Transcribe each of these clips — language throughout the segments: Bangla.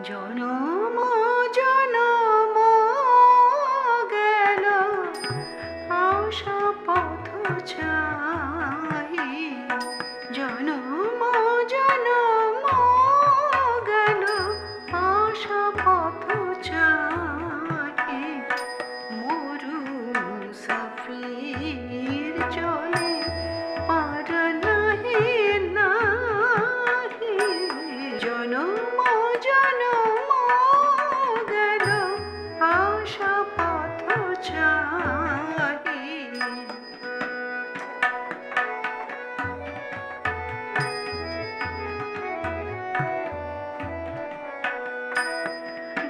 জনম জনম গেল আশা পথ চাহি, জনম জনম গেল আশা পথ চাহি। মরু মুসাফির চলে পার নাহি নাহি, জনম জনম গেল আশা পথ চাহি।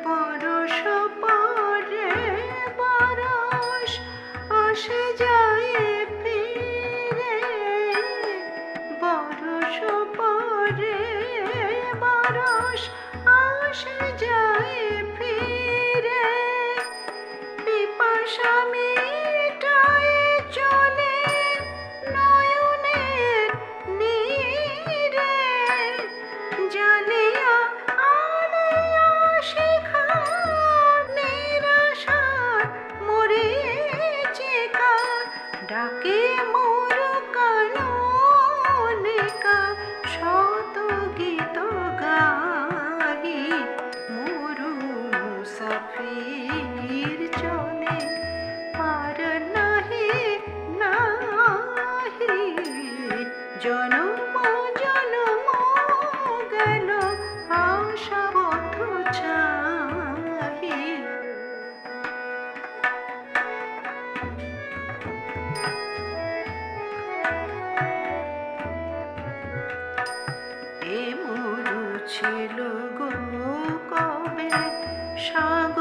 বরষ পরে বরষ আসে যায় ফিরে, বরষ পরে বরষ আসে যায় ফিরে। পিপাসা মিটায় চলে নয়নের নীরে, জানিয়া আলিয়া শিখা নিরাশার মরীচিকা। ডাকে মোর কাননিকা শত গীত গাহি, মরু মুসাফির চলে পার নাহি নাহি, জনম জনম গেল আশা পথ চাহি। এ মরু ছিল গো কবে সাগর